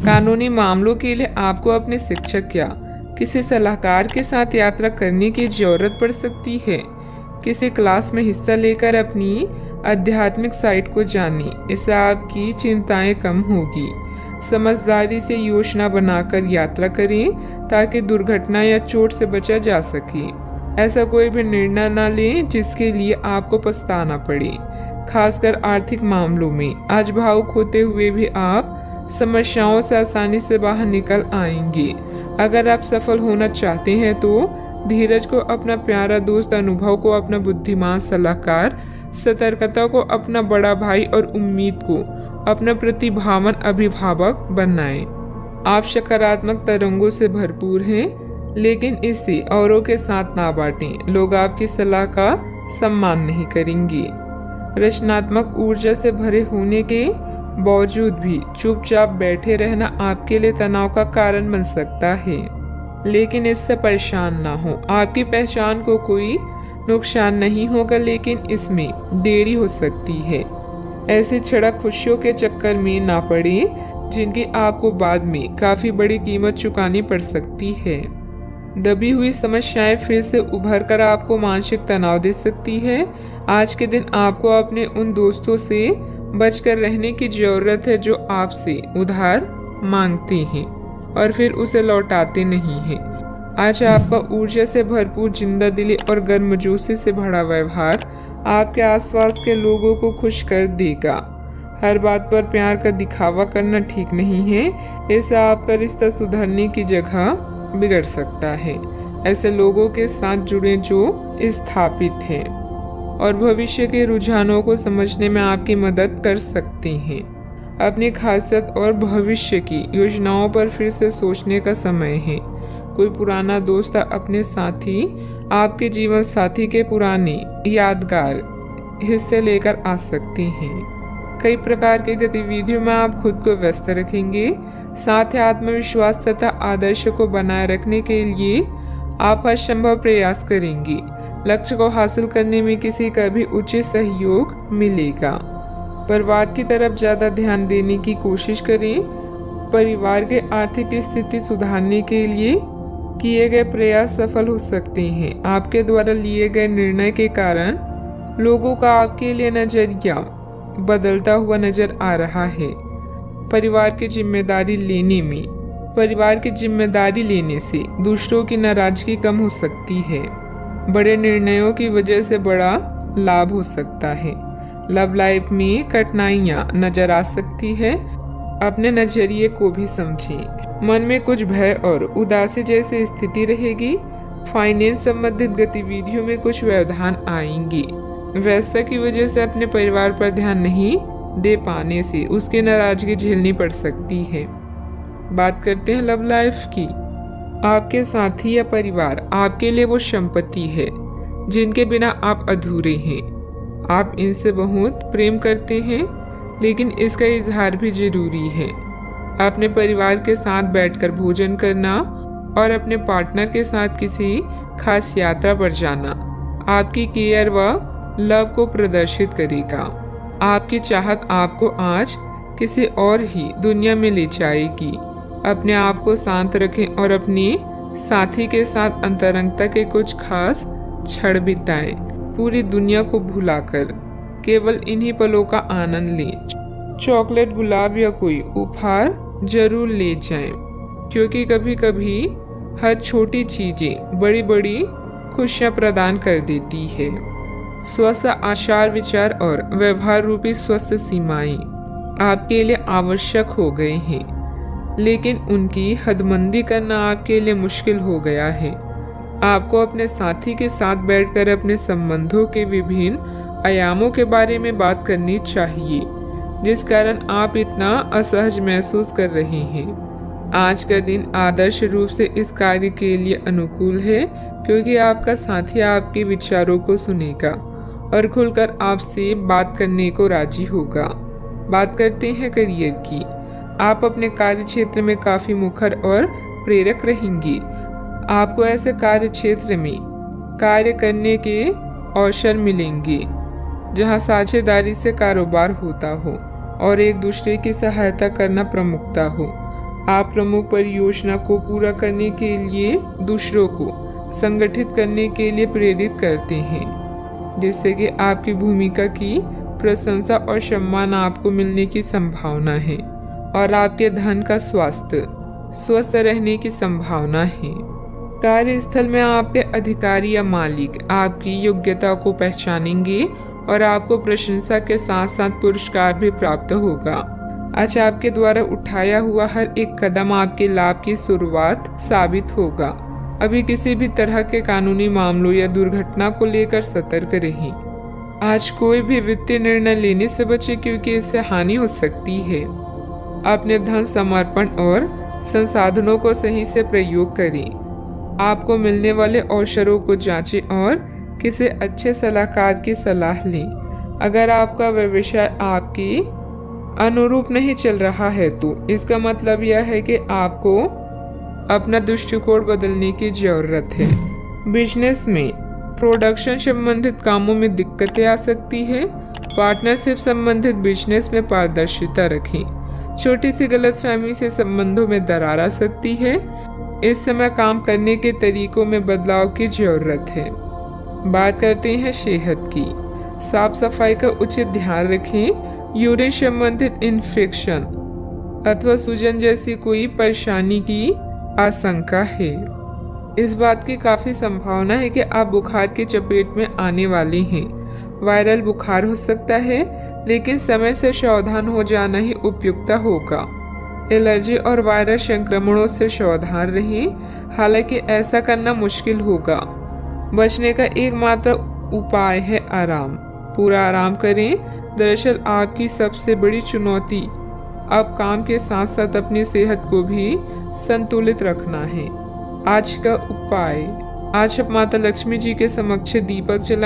कानूनी मामलों के लिए आपको अपने शिक्षक या किसी सलाहकार के साथ यात्रा करने की जरूरत पड़ सकती है। किसी क्लास में हिस्सा लेकर अपनी आध्यात्मिक साइट को जानें, इससे आपकी चिंताएं कम होगी। समझदारी से योजना बनाकर यात्रा करें ताकि दुर्घटना या चोट से बचा जा सके। ऐसा कोई भी निर्णय न लें जिसके लिए आपको पछताना पड़े, खासकर आर्थिक मामलों में। आज भावुक होते हुए भी आप समस्याओं से आसानी से बाहर निकल आएंगे। अगर आप सफल होना चाहते हैं तो धीरज को अपना प्यारा दोस्त, अनुभव को अपना बुद्धिमान सलाहकार, सतर्कता को अपना बड़ा भाई और उम्मीद को अपना प्रतिभावान अभिभावक बनाएं। आप सकारात्मक तरंगों से भरपूर हैं, लेकिन इसे औरों के साथ ना बांटें। लोग आपकी सलाह का सम्मान नहीं करेंगे। रचनात्मक ऊर्जा से भरे होने के बावजूद भी चुपचाप बैठे रहना आपके लिए तनाव का कारण बन सकता है, लेकिन इससे परेशान ना हो। आपकी पहचान को कोई नुकसान नहीं होगा, लेकिन इसमें देरी हो सकती है। ऐसी क्षणिक खुशियों के चक्कर में ना पड़े जिनकी आपको बाद में काफी बड़ी कीमत चुकानी पड़ सकती है। दबी हुई समस्याएं फिर से उभर कर आपको मानसिक तनाव दे सकती है। आज के दिन आपको अपने उन दोस्तों से बचकर रहने की जरूरत है जो आपसे उधार मांगते हैं और फिर उसे लौटाते नहीं हैं। आज आपका ऊर्जा से भरपूर, जिंदा दिली और गर्मजोशी से भरा व्यवहार आपके आसपास के लोगों को खुश कर देगा। हर बात पर प्यार का दिखावा करना ठीक नहीं है, इससे आपका रिश्ता सुधरने की जगह बिगड़ सकता है। ऐसे लोगों के साथ जुड़े जो स्थापित हैं और भविष्य के रुझानों को समझने में आपकी मदद कर सकते हैं। अपनी खासियत और भविष्य की योजनाओं पर फिर से सोचने का समय है। कोई पुराना दोस्त अपने साथी आपके जीवन साथी के पुराने यादगार हिस्से लेकर आ सकते हैं। कई प्रकार की गतिविधियों में आप खुद को व्यस्त रखेंगे। साथ ही आत्मविश्वास तथा आदर्श को बनाए रखने के लिए आप हर संभव प्रयास करेंगे। लक्ष्य को हासिल करने में किसी का भी उचित सहयोग मिलेगा। परिवार की तरफ ज्यादा ध्यान देने की कोशिश करें। परिवार के आर्थिक स्थिति सुधारने के लिए किए गए प्रयास सफल हो सकते हैं। आपके द्वारा लिए गए निर्णय के कारण लोगों का आपके लिए नजरिया बदलता हुआ नजर आ रहा है। परिवार की जिम्मेदारी लेने से दूसरों की नाराजगी कम हो सकती है। बड़े निर्णयों की वजह से बड़ा लाभ हो सकता है। लव लाइफ में कठिनाइयां नजर आ सकती है। अपने नजरिए को भी समझें। मन में कुछ भय और उदासी जैसी स्थिति रहेगी। फाइनेंस संबंधित गतिविधियों में कुछ व्यवधान आएंगे। व्यस्तता की वजह से अपने परिवार पर ध्यान नहीं दे पाने से उसकी नाराजगी झेलनी पड़ सकती है। बात करते हैं लव लाइफ की। आपके साथी या परिवार आपके लिए वो संपत्ति है जिनके बिना आप अधूरे हैं। आप इनसे बहुत प्रेम करते हैं, लेकिन इसका इजहार भी जरूरी है। अपने परिवार के साथ बैठकर भोजन करना और अपने पार्टनर के साथ किसी खास यात्रा पर जाना आपकी केयर व लव को प्रदर्शित करेगा। आपकी चाहत आपको आज किसी और ही दुनिया में ले जाएगी। अपने आप को शांत रखें और अपने साथी के साथ अंतरंगता के कुछ खास क्षण बिताएं। पूरी दुनिया को भुलाकर केवल इन्हीं पलों का आनंद लें। चॉकलेट, गुलाब या कोई उपहार जरूर ले जाएं, क्योंकि कभी कभी हर छोटी चीजें बड़ी बड़ी खुशियां प्रदान कर देती है। स्वस्थ आचार विचार और व्यवहार रूपी स्वस्थ सीमाएं आपके लिए आवश्यक हो गए हैं, लेकिन उनकी हदबंदी करना आपके लिए मुश्किल हो गया है। आपको अपने साथी के साथ बैठकर अपने संबंधों के विभिन्न आयामों के बारे में बात करनी चाहिए, जिस कारण आप इतना असहज महसूस कर रहे हैं। आज का दिन आदर्श रूप से इस कार्य के लिए अनुकूल है, क्योंकि आपका साथी आपके विचारों को सुनेगा और खुलकर आपसे बात करने को राजी होगा। बात करते हैं करियर की। आप अपने कार्य क्षेत्र में काफी मुखर और प्रेरक रहेंगे। आपको ऐसे कार्य क्षेत्र में कार्य करने के अवसर मिलेंगे जहां साझेदारी से कारोबार होता हो और एक दूसरे की सहायता करना प्रमुखता हो। आप प्रमुख परियोजना को पूरा करने के लिए दूसरों को संगठित करने के लिए प्रेरित करते हैं, जिससे कि आपकी भूमिका की प्रशंसा और सम्मान आपको मिलने की संभावना है और आपके धन का स्वास्थ्य स्वस्थ रहने की संभावना है। कार्यस्थल में आपके अधिकारी या मालिक आपकी योग्यता को पहचानेंगे और आपको प्रशंसा के साथ साथ पुरस्कार भी प्राप्त होगा। आज आपके द्वारा उठाया हुआ हर एक कदम आपके लाभ की शुरुआत साबित होगा। अभी किसी भी तरह के कानूनी मामलों या दुर्घटना को लेकर सतर्क रहें। आज कोई भी वित्तीय निर्णय लेने से बचे क्योंकि इससे हानि हो सकती है। अपने धन समर्पण और संसाधनों को सही से प्रयोग करें। आपको मिलने वाले अवसरों को जांचें और किसी अच्छे सलाहकार की सलाह लें। अगर आपका व्यवसाय आपके अनुरूप नहीं चल रहा है तो इसका मतलब यह है कि आपको अपना दृष्टिकोण बदलने की जरूरत है। बिजनेस में प्रोडक्शन संबंधित कामों में दिक्कतें आ सकती है। पार्टनरशिप संबंधित बिजनेस में पारदर्शिता रखें। छोटी सी गलतफहमी से संबंधों में दरार आ सकती है। इस समय काम करने के तरीकों में बदलाव की जरूरत है। बात करते हैं सेहत की। साफ सफाई का उचित ध्यान रखें। यूरिन संबंधित इन्फेक्शन अथवा सूजन जैसी कोई परेशानी की आशंका है। इस बात की काफी संभावना है कि आप बुखार की चपेट में आने वाले हैं। वायरल बुखार हो सकता है, लेकिन समय से सावधान हो जाना ही उपयुक्त होगा। एलर्जी और वायरस संक्रमणों से सावधान रहें, हालांकि ऐसा करना मुश्किल होगा। बचने का एकमात्र उपाय है आराम। पूरा आराम करें। दरअसल आपकी सबसे बड़ी चुनौती अब काम के साथ साथ अपनी सेहत को भी संतुलित रखना है। आज का उपाय, आज आप माता लक्ष्मी जी के समक्ष दीपक जलाएं।